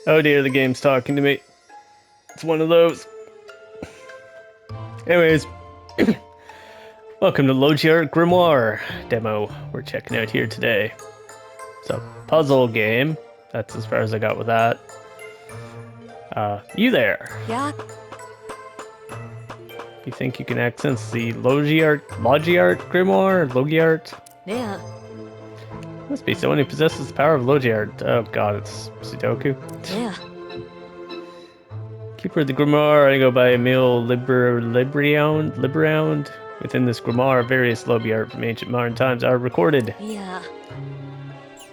Oh dear, the game's talking to me. It's one of those. Anyways, welcome to Logiart Grimoire demo we're checking out here today. It's a puzzle game. That's as far as I got with that. You there? Yeah. You think you can access the Logiart Grimoire? Logiart? Yeah. Must be someone who possesses the power of Logiart. Oh god, it's Sudoku. Yeah. Keeper of the Grimoire, I go by Emil Libround. Within this Grimoire, various Logiart from ancient modern times are recorded. Yeah.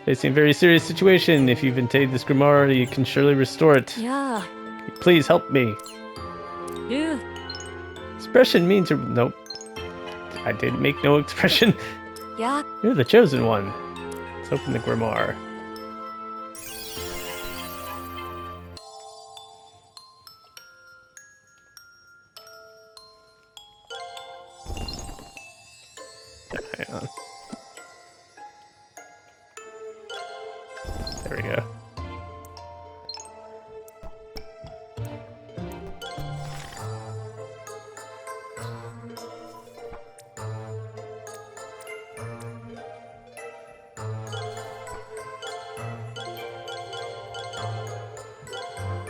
Facing a very serious situation, if you've obtained this Grimoire, you can surely restore it. Yeah. Please help me. Yeah. Expression means... Nope. I didn't make no expression. Yeah. You're the chosen one. Let's open the Grimoire. Hang on. There we go.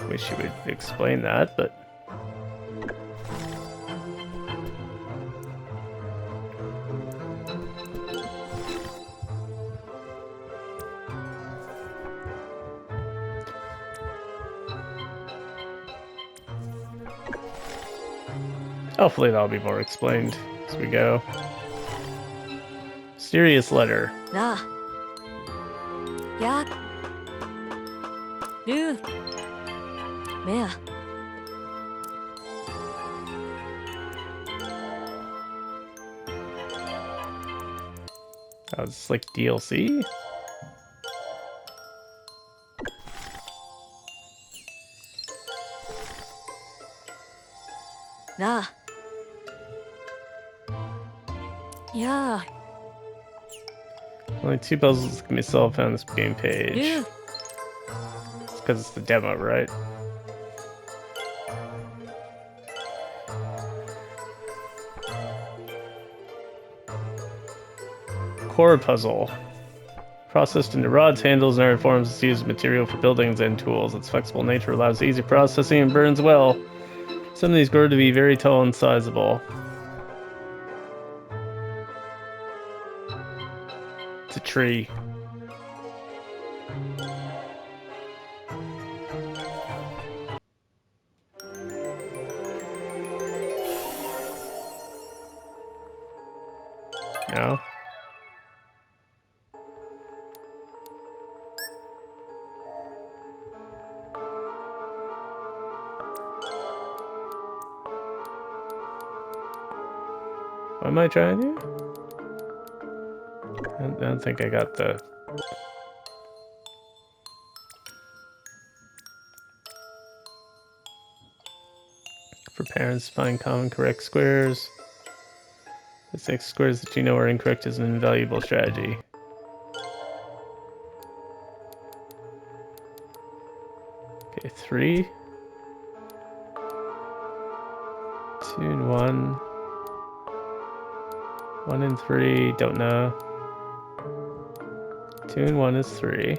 Wish you would explain that, but... hopefully that'll be more explained as we go. Mysterious letter. Nah. Yeah. Yeah. Yeah. Oh, it's like DLC? Nah. Yeah. Only 2 puzzles can be solved on this game page. Yeah. It's because it's the demo, right? Core puzzle. Processed into rods, handles, and iron forms, it's used as material for buildings and tools. Its flexible nature allows easy processing and burns well. Some of these grow to be very tall and sizable. It's a tree. No? What am I trying to do? I don't think I got the... For parents, find common correct squares. The 6 squares that you know are incorrect is an invaluable strategy. Okay, 3. 2 and 1. 1 and 3, don't know. 2 and 1 is 3.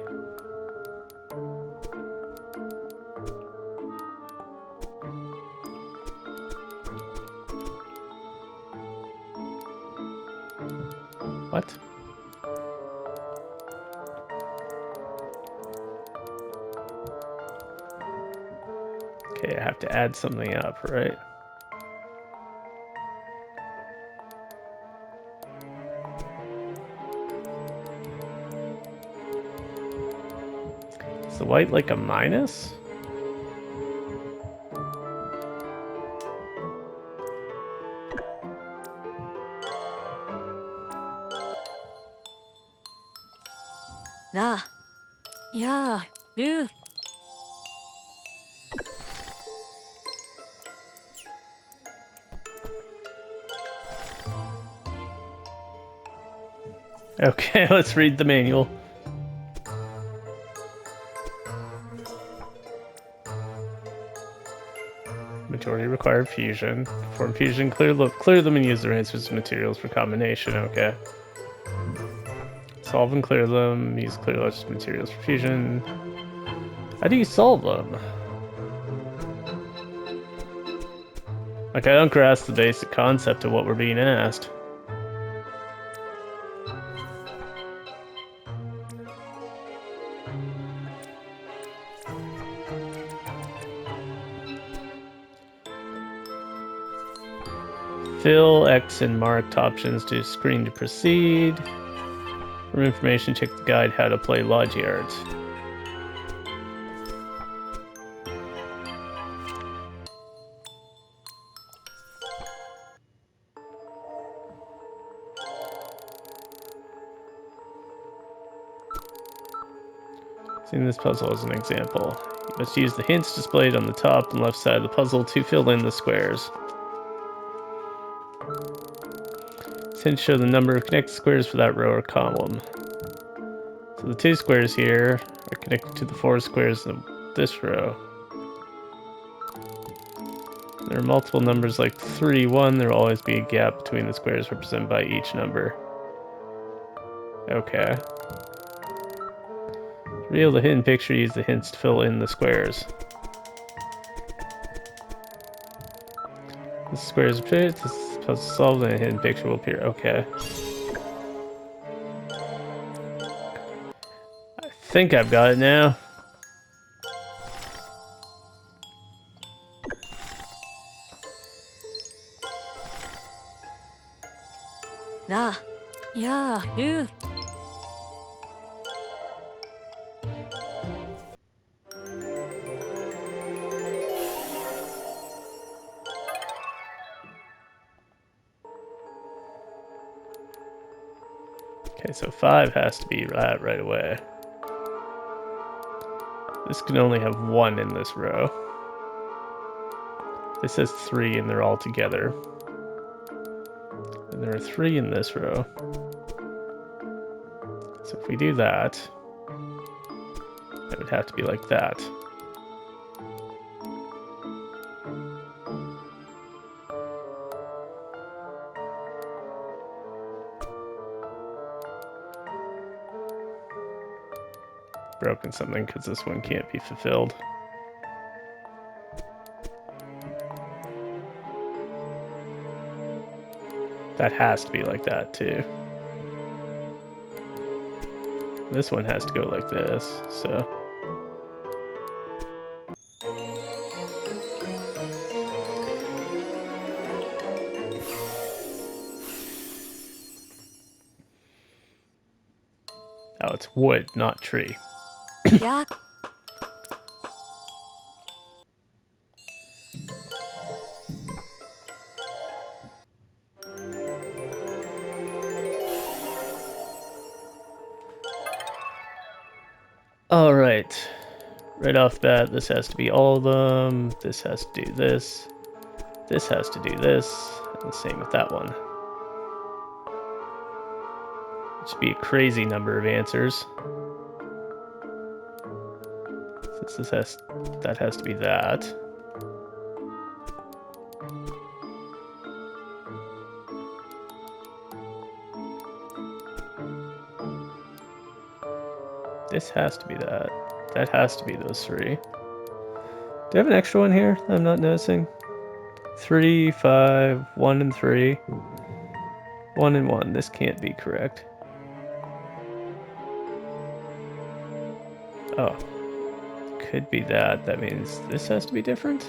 What? Okay, I have to add something up, right? Is the white like a minus? Nah. Yeah. Yeah. Okay, let's read the manual. Majority required fusion. Perform fusion, clear them and use the answers as materials for combination. Okay. Solve and clear them. Use clear logic materials for fusion. How do you solve them? Like, I don't grasp the basic concept of what we're being asked. Fill X and marked options to screen to proceed. For information, check the guide how to play Logiart. Seeing this puzzle as an example. You must use the hints displayed on the top and left side of the puzzle to fill in the squares. Hints show the number of connected squares for that row or column. So the 2 squares here are connected to the 4 squares in this row. There are multiple numbers like 3, 1. There will always be a gap between the squares represented by each number. Okay. To reveal the hidden picture, use the hints to fill in the squares. The squares appear, this puzzle solved, and a hidden picture will appear. Okay. I think I've got it now. Na. Ya. Yu. Okay, so 5 has to be that right away. This can only have 1 in this row. This has 3 and they're all together. And there are 3 in this row. So if we do that, it would have to be like that. Broken something because this one can't be fulfilled. That has to be like that too. This one has to go like this, so. Oh, it's wood, not tree. Ya. Alright. Right off the bat, this has to be all of them. This has to do this. This has to do this. And the same with that one. It should be a crazy number of answers. Since that has to be that. This has to be that. That has to be those 3. Do I have an extra one here that I'm not noticing? 3, 5, 1, and 3. 1 and 1. This can't be correct. Oh. Could be that. That means this has to be different?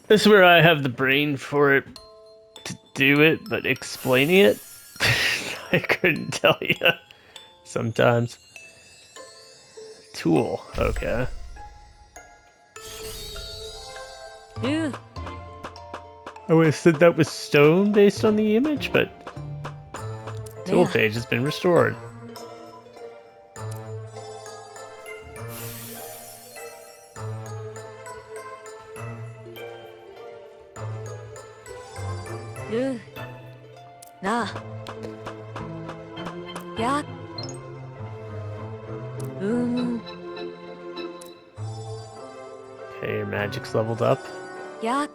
This is where I have the brain for it to do it, but explaining it, I couldn't tell you sometimes. Tool, okay. Yu. I would have said that was stone based on the image, but tool Yeah. page has been restored. Yu. Na. yak. Okay, your magic's leveled up. Yak.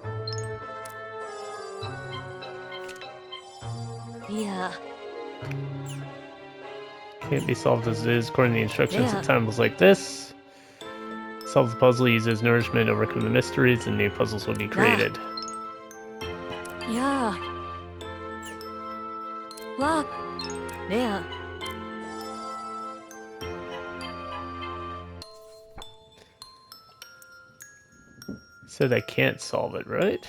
Yeah. Can't be solved as it is according to the instructions Yeah. at times like this. Solve the puzzle, uses nourishment, overcome the mysteries, and new puzzles will be created. Yeah. Lock. Yeah. Said I can't solve it, right?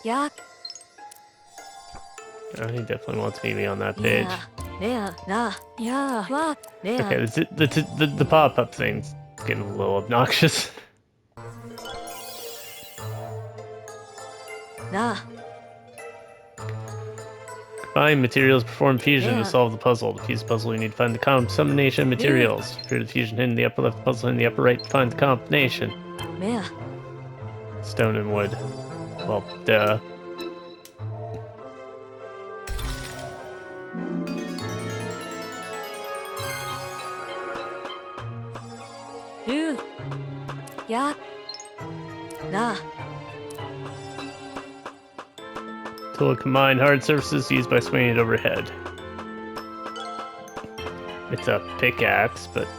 Yak. Oh, he definitely wants me to be on that page. Yeah. Nah. Yeah. Lock. Yeah. Okay, the pop-up thing's getting a little obnoxious. Nah. Find materials, perform fusion Yeah. to solve the puzzle. To fuse the puzzle, you need to find the combination materials. Appear the fusion hidden in the upper left, puzzle in the upper right to find the combination. Yeah. Stone and wood. Well, duh. Yak. Nah. Tool to combine hard surfaces used by swinging it overhead. It's a pickaxe, but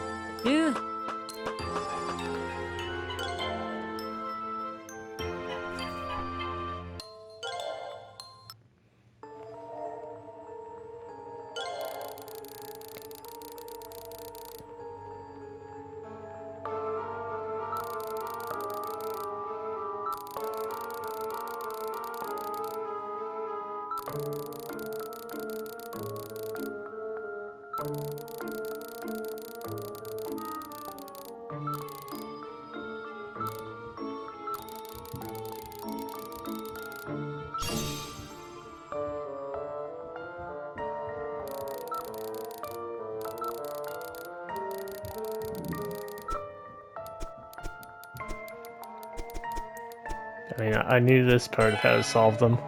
I mean, I knew this part of how to solve them.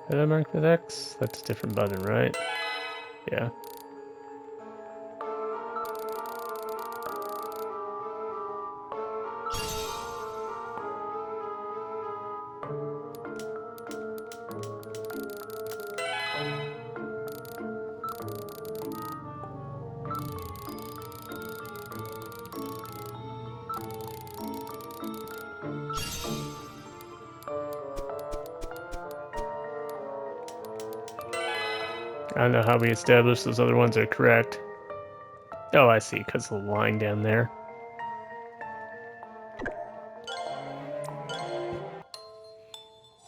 Did I mark with X? That's a different button, right? Yeah. I don't know how we established those other ones are correct. Oh, I see, because of the line down there.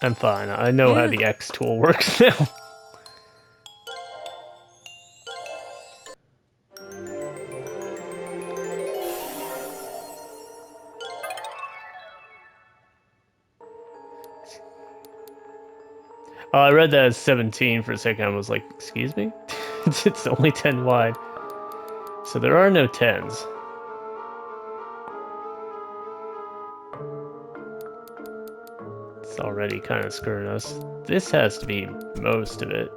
I'm fine. I know how the X tool works now. Oh, I read that as 17 for a second. I was like, excuse me? It's only 10 wide. So there are no 10s. It's already kind of screwing us. This has to be most of it.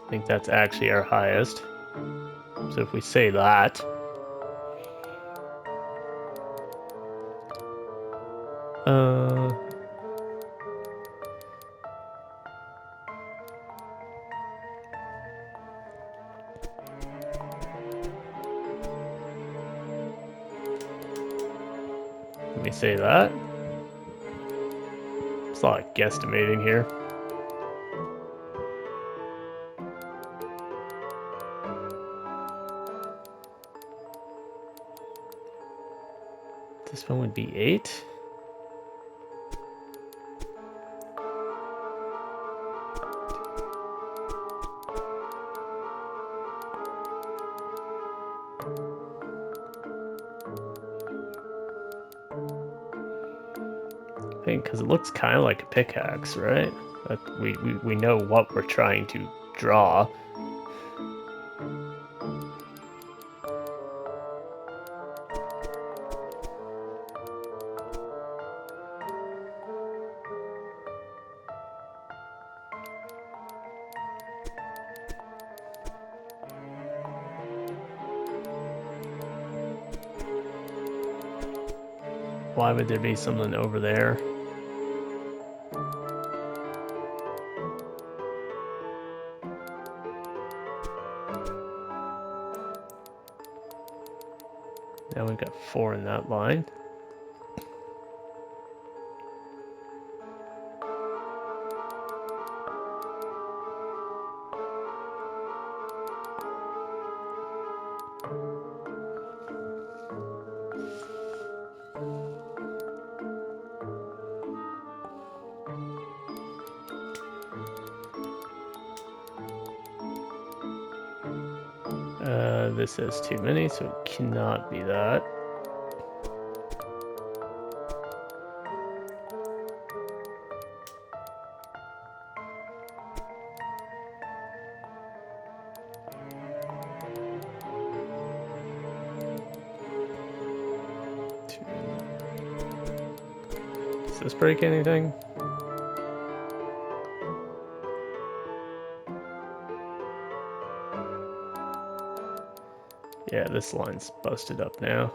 I think that's actually our highest. So if we say that... Let me say that. It's a lot of guesstimating here. This one would be 8. I think because it looks kind of like a pickaxe, right? But we know what we're trying to draw. Why would there be something over there? Now we've got 4 in that line. This has too many, so it cannot be that. Does this break anything? Yeah, this line's busted up now.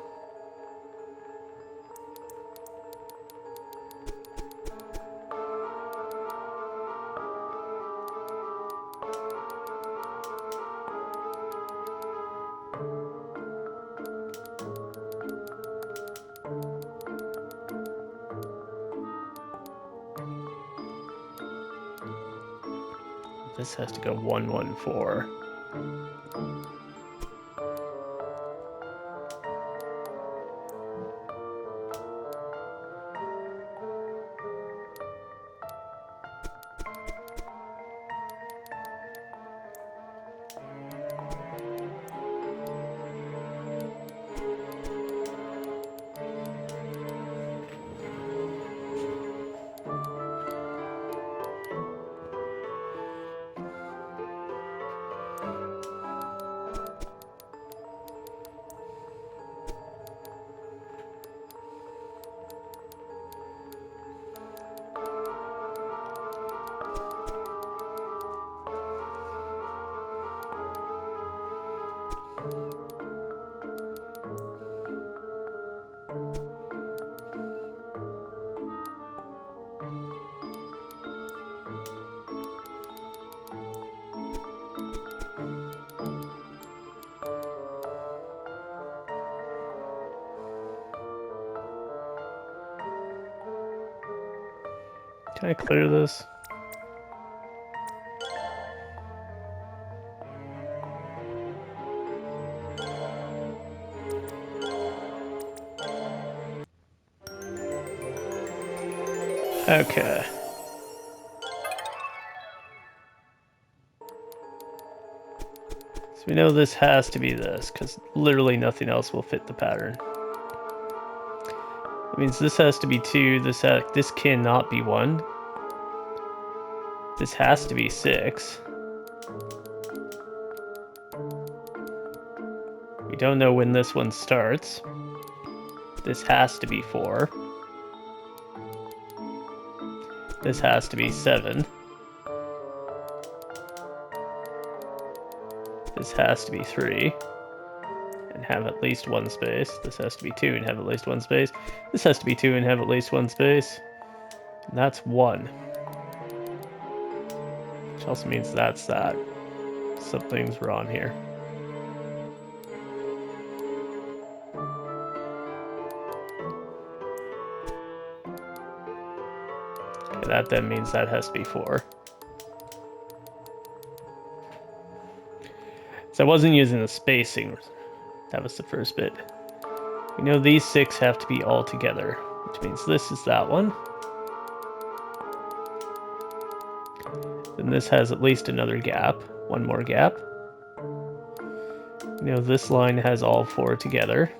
This has to go 1, 1, 4. Can I clear this? Okay. So we know this has to be this, because literally nothing else will fit the pattern. That means this has to be 2, this cannot be 1. This has to be 6. We don't know when this one starts. This has to be 4. This has to be 7. This has to be 3 and have at least 1 space. This has to be 2 and have at least 1 space. This has to be 2 and have at least 1 space. And that's 1. Which also means that's that. Something's wrong here. Okay, that then means that has to be 4. So I wasn't using the spacing. That was the first bit. We know these 6 have to be all together, which means this is that one. Then this has at least another gap, 1 more gap. We know this line has all 4 together.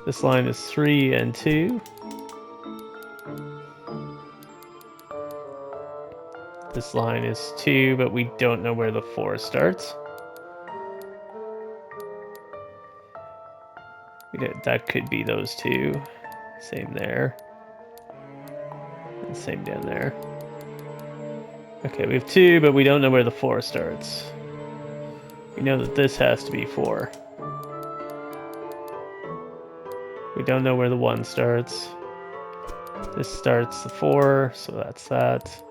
This line is 3 and 2. This line is 2, but we don't know where the 4 starts. That could be those 2. Same there. And same down there. Okay, we have 2, but we don't know where the 4 starts. We know that this has to be 4. We don't know where the 1 starts. This starts the 4, so that's that.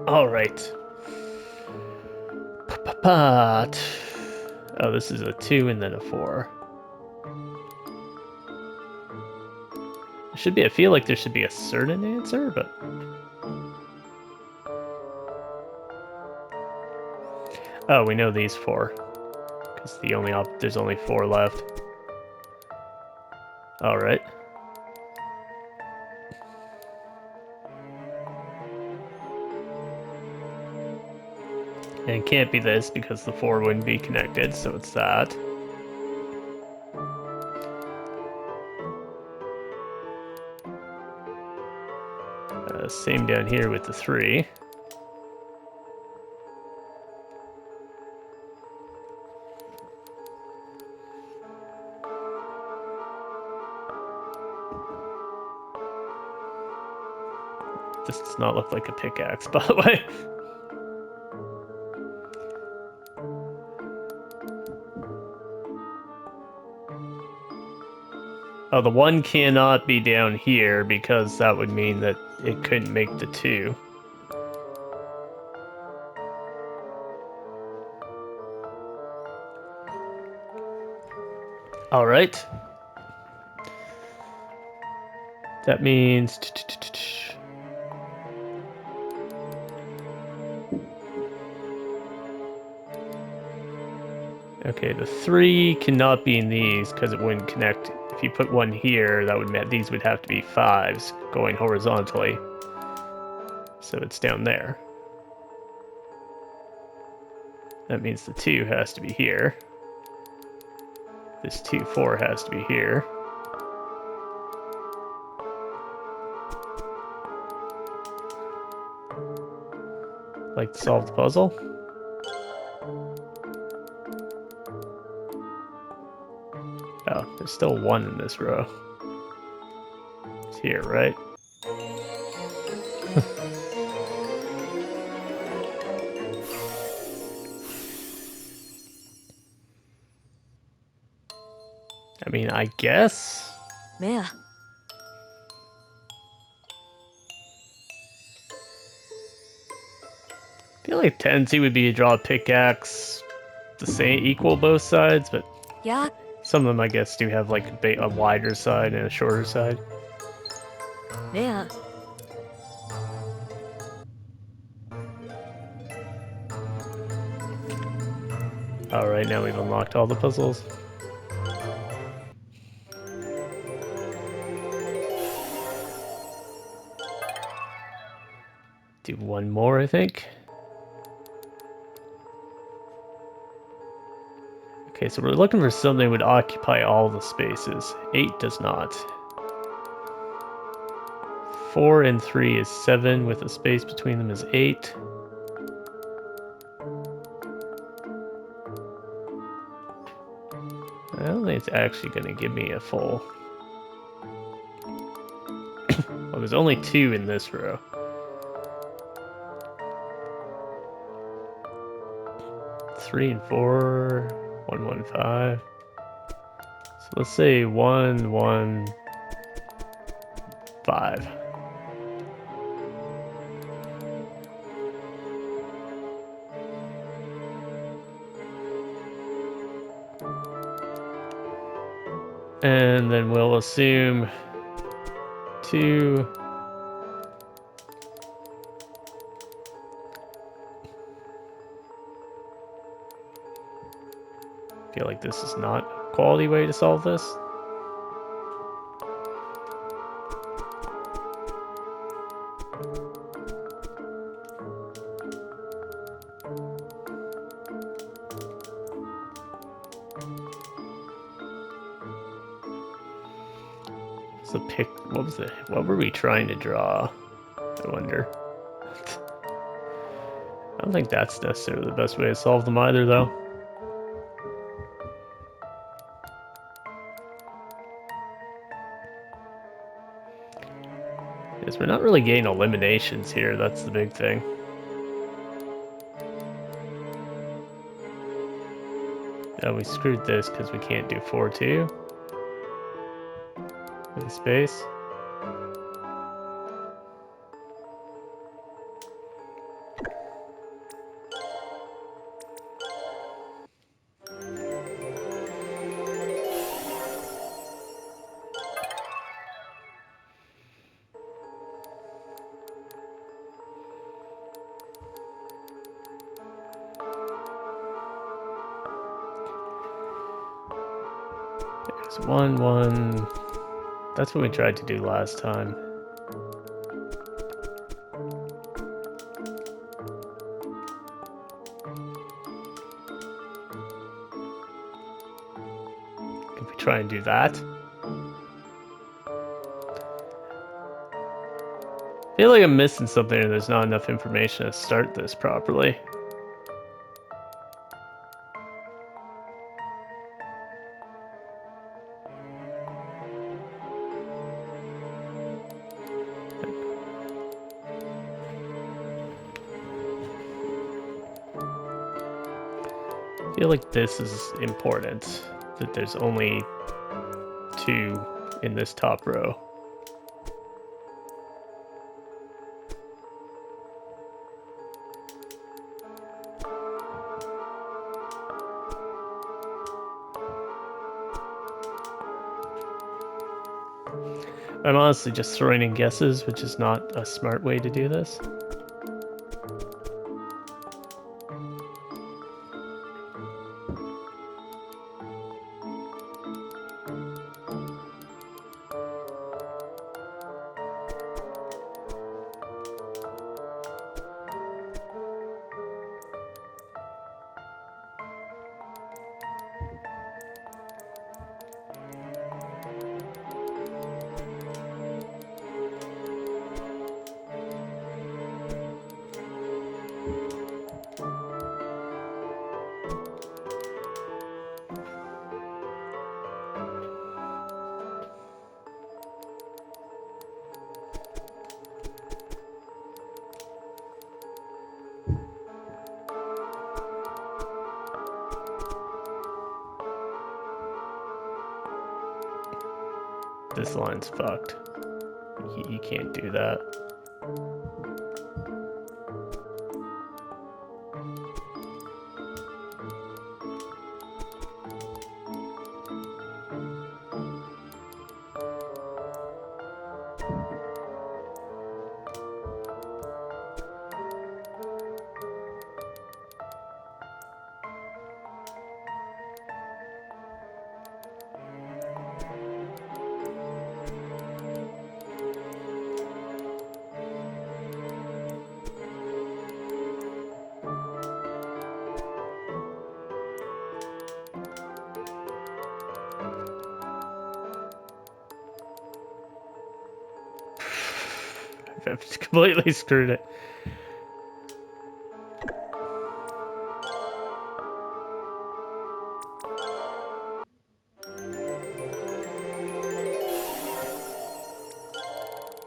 All right. Oh, this is a 2 and then a 4. I feel like there should be a certain answer, but... Oh, we know these 4. Because there's only 4 left. Alright. And it can't be this because the 4 wouldn't be connected, so it's that. Same down here with the 3. This does not look like a pickaxe, by the way. Oh, the 1 cannot be down here because that would mean that it couldn't make the 2. All right. That means... Okay, the 3 cannot be in these because it wouldn't connect. If you put 1 here, that would mean these would have to be 5s going horizontally. So it's down there. That means the 2 has to be here. This 2, 4 has to be here. Like to solve the puzzle? Oh, there's still 1 in this row. It's here, right? I mean, I guess? Mea. I feel like tendency would be to draw a pickaxe the same, equal both sides, but Ya. some of them, I guess, do have like a wider side and a shorter side. Mea. Alright, now we've unlocked all the puzzles. Do 1 more, I think. Okay, so we're looking for something that would occupy all the spaces. 8 does not. 4 and 3 is 7, with a space between them is 8. I don't think it's actually going to give me a full... Well, there's only 2 in this row. Three and 4, 1, 1, 5. So let's say 1, 1, 5. And then we'll assume 2. Feel like this is not a quality way to solve this. What's the pick? What was it? What were we trying to draw? I wonder. I don't think that's necessarily the best way to solve them either, though. Because we're not really getting eliminations here, that's the big thing. Oh, we screwed this because we can't do 4-2 with the space. There's 1-1. That's what we tried to do last time. If we try and do that. I feel like I'm missing something and there's not enough information to start this properly. I feel like this is important, that there's only 2 in this top row. I'm honestly just throwing in guesses, which is not a smart way to do this. This line's fucked. You can't do that. I've completely screwed it.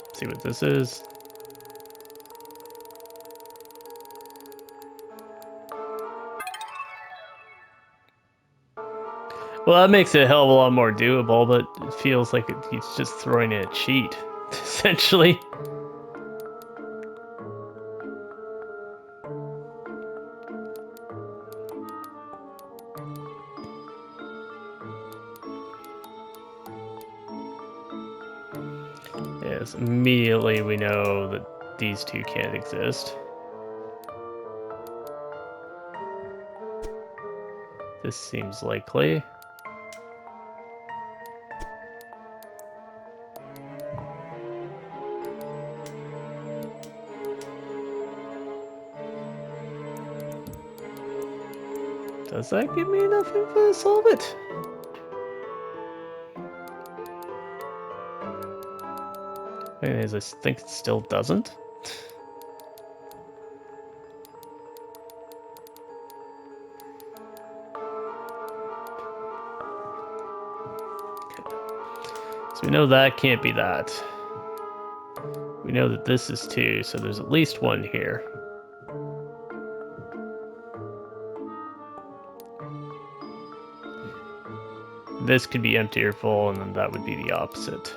Let's see what this is. Well, that makes it a hell of a lot more doable, but it feels like he's just throwing in a cheat, essentially. Yes, immediately we know that these 2 can't exist. This seems likely. Does that give me enough info to solve it? Thing is, I think it still doesn't. So we know that can't be that. We know that this is 2, so there's at least 1 here. This could be empty or full, and then that would be the opposite.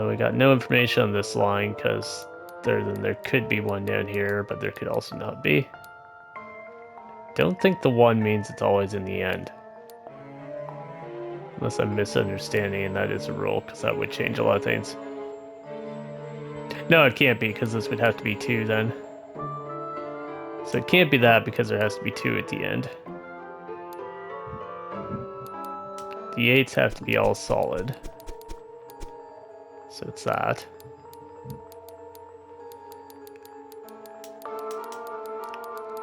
We got no information on this line because there could be 1 down here, but there could also not be. Don't think the 1 means it's always in the end. Unless I'm misunderstanding, and that is a rule, because that would change a lot of things. No, it can't be, because this would have to be 2 then. So it can't be that, because there has to be 2 at the end. The 8s have to be all solid. So it's that.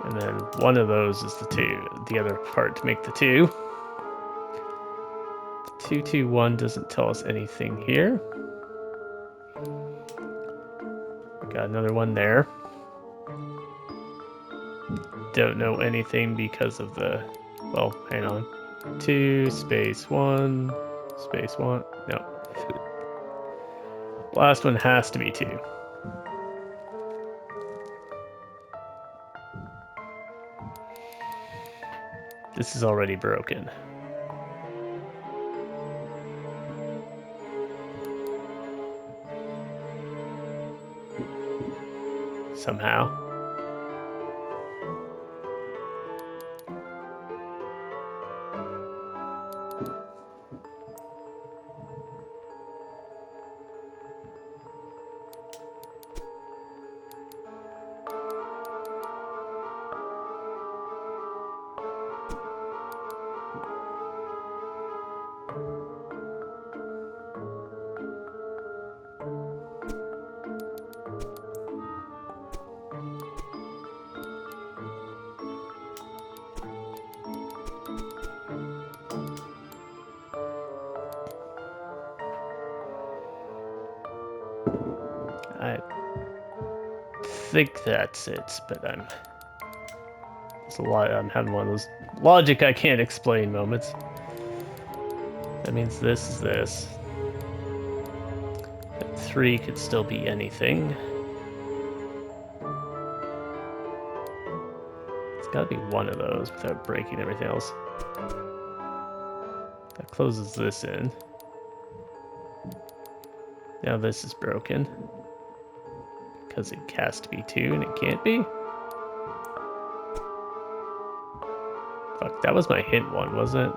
And then 1 of those is the 2, the other part to make the 2. 2, 2, 1 doesn't tell us anything here. We got another 1 there. Don't know anything because of the, well, hang on. 2, space 1, space 1, no. Last one has to be 2. This is already broken. Somehow. I think that's it, but there's a lot. I'm having one of those logic I can't explain moments. That means this is this. That 3 could still be anything. It's got to be 1 of those without breaking everything else. That closes this in. Now this is broken. Because it has to be 2 and it can't be. Fuck, that was my hint 1, wasn't it?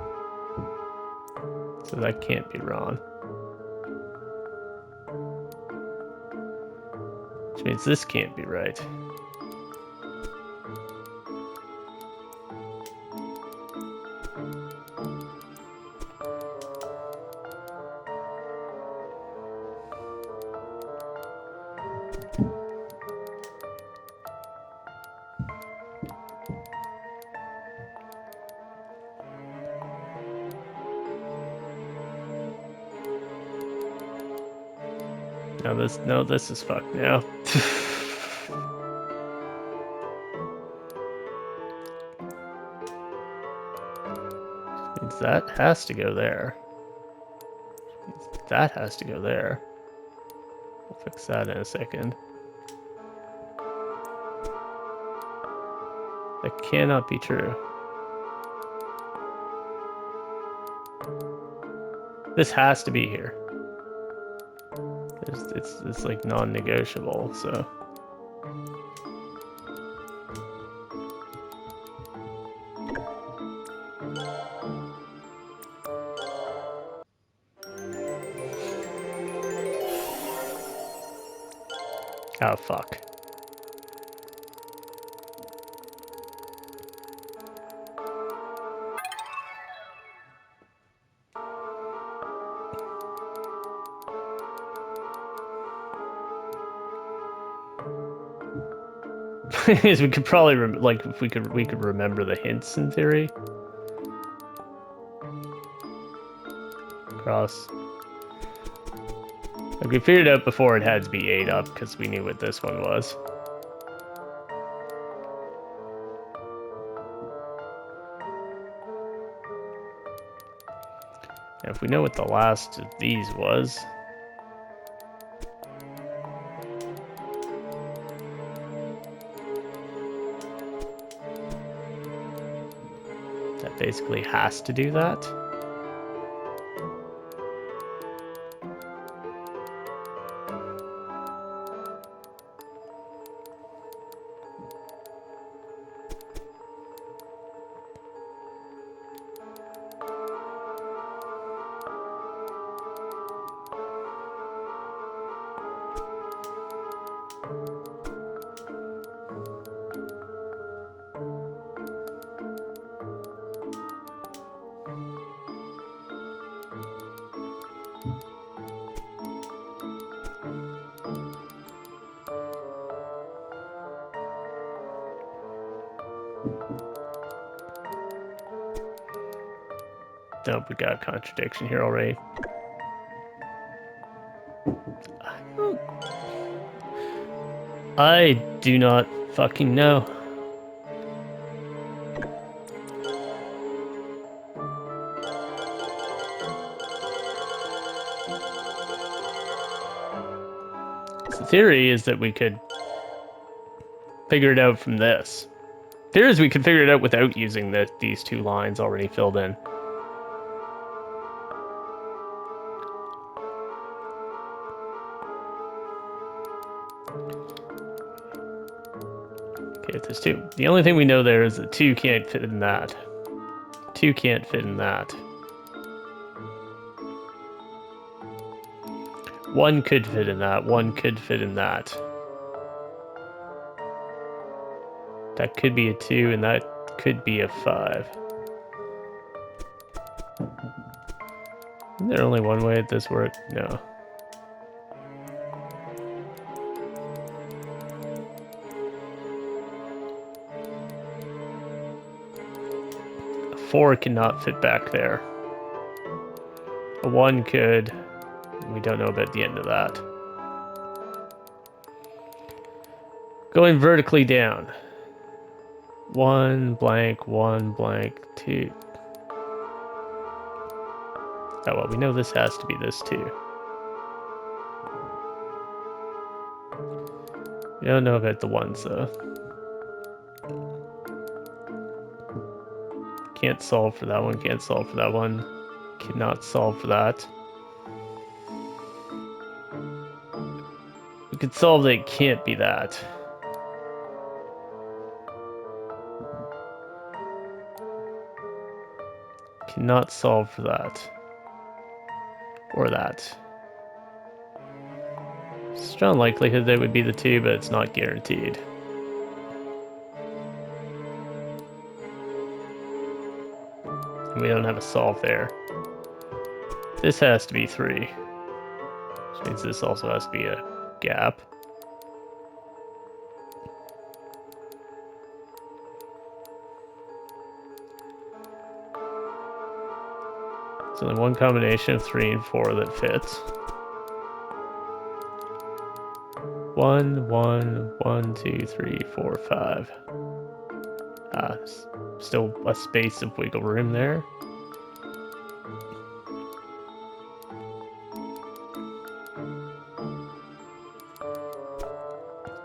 So that can't be wrong. Which means this can't be right. No, this is fucked now. Means that has to go there. That has to go there. We'll fix that in a second. That cannot be true. This has to be here. It's like non-negotiable, so. Oh, fuck. We could probably like if we could remember the hints in theory. cross. Like we figured out before it had to be 8 up because we knew what this one was. Now, if we know what the last of these was, that basically has to do that. Nope, we got a contradiction here already. I do not fucking know. So the theory is that we could figure it out from this. The theory is we could figure it out without using these two lines already filled in. Okay, there's 2. The only thing we know there is that 2 can't fit in that. 2 can't fit in that. 1 could fit in that. 1 could fit in that. That could be a 2, and that could be a 5. Isn't there only one way that this works? No. A 4 cannot fit back there. A 1 could. We don't know about the end of that. Going vertically down. 1 blank, 1 blank, 2. Oh, well, we know this has to be this too. We don't know about the 1s though. Can't solve for that one, can't solve for that one. Cannot solve for that. We could solve that it can't be that. Cannot solve for that. Or that. Strong likelihood that would be the 2, but it's not guaranteed. And we don't have a solve there. This has to be 3. Which means this also has to be a gap. There's only one combination of 3 and 4 that fits. 1, 1, 1, 2, 3, 4, 5. Still a space of wiggle room there.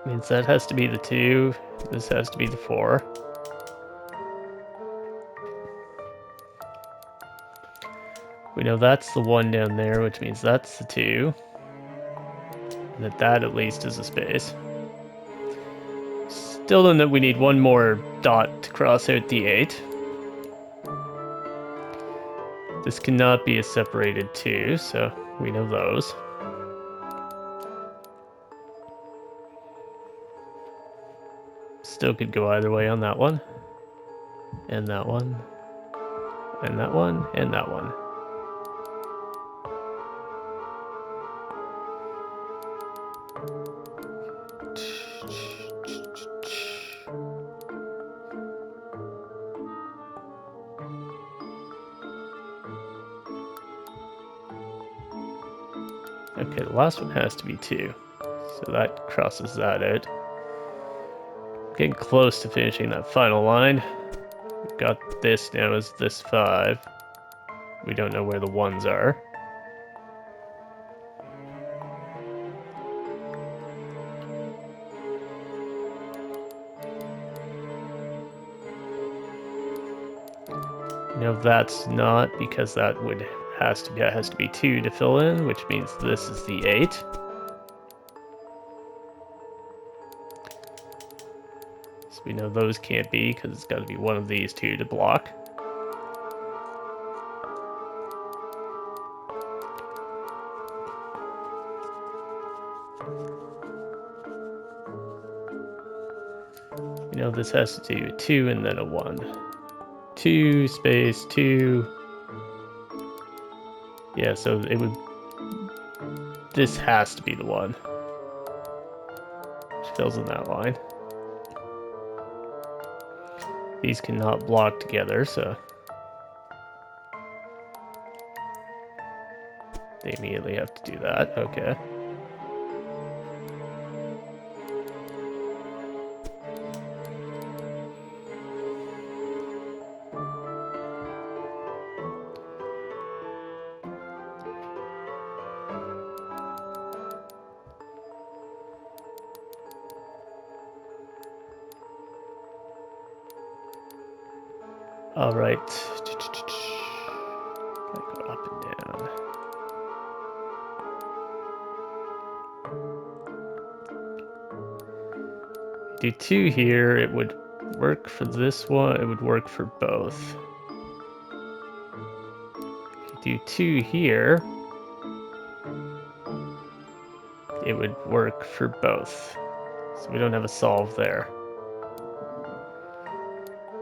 Means that has to be the 2. This has to be the 4. We know that's the 1 down there, which means that's the 2. And that at least is a space. Still don't know we need one more dot to cross out the 8. This cannot be a separated 2, so we know those. Still could go either way on that one. And that one. And that one. And that one. Okay, the last one has to be 2. So that crosses that out. Getting close to finishing that final line. We've got this now as this 5. We don't know where the 1s are. No, that's not, because that has to be 2 to fill in, which means this is the 8. So we know those can't be, because it's got to be one of these 2 to block. We know this has to do a 2 and then a 1. 2 space 2. Yeah, so it would... This has to be the 1. Which fills in that line. These cannot block together, so... They immediately have to do that. Okay. All right. Gotta go up and down. Do 2 here, it would work for this one, it would work for both. If you do 2 here, it would work for both. So we don't have a solve there.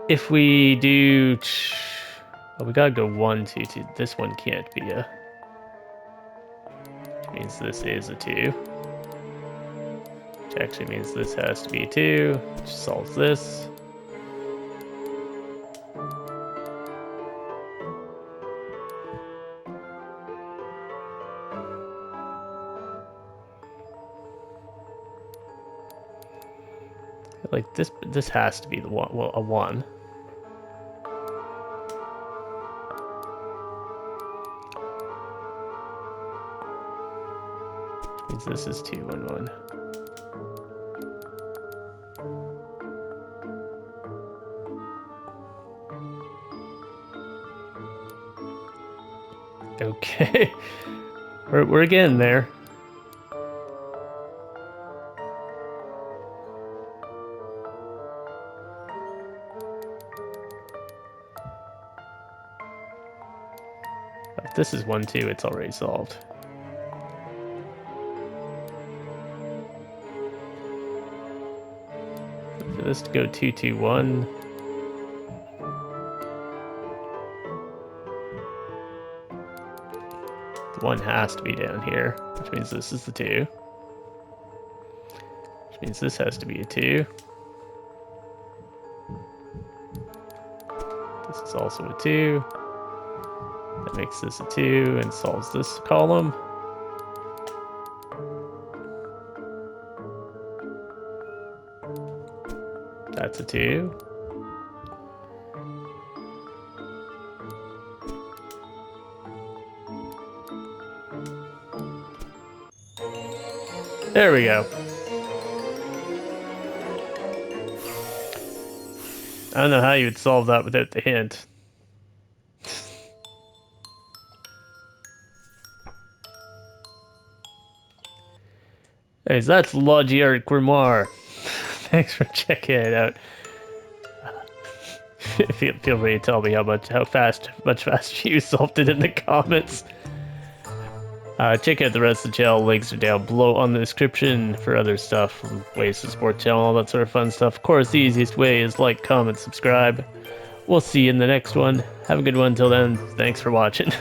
If we do... Well, we gotta go 1, 2, 2. This one can't be a... Which means this is a 2. Which actually means this has to be a 2, which solves this. Like this has to be the 1, well, a 1. Means this is 2, 1, 1. Okay, we're getting there. If this is 1, 2, it's already solved. For this to go 2, 2, 1. The 1 has to be down here, which means this is the 2. Which means this has to be a 2. This is also a 2. That makes this a 2 and solves this column. That's a 2. There we go. I don't know how you would solve that without the hint. Anyways, that's Logiart Grimoire. Thanks for checking it out. Feel free to tell me much faster you solved it in the comments. Check out the rest of the channel. Links are down below on the description for other stuff, ways to support the channel, all that sort of fun stuff. Of course, the easiest way is like, comment, subscribe. We'll see you in the next one. Have a good one. Till then, thanks for watching.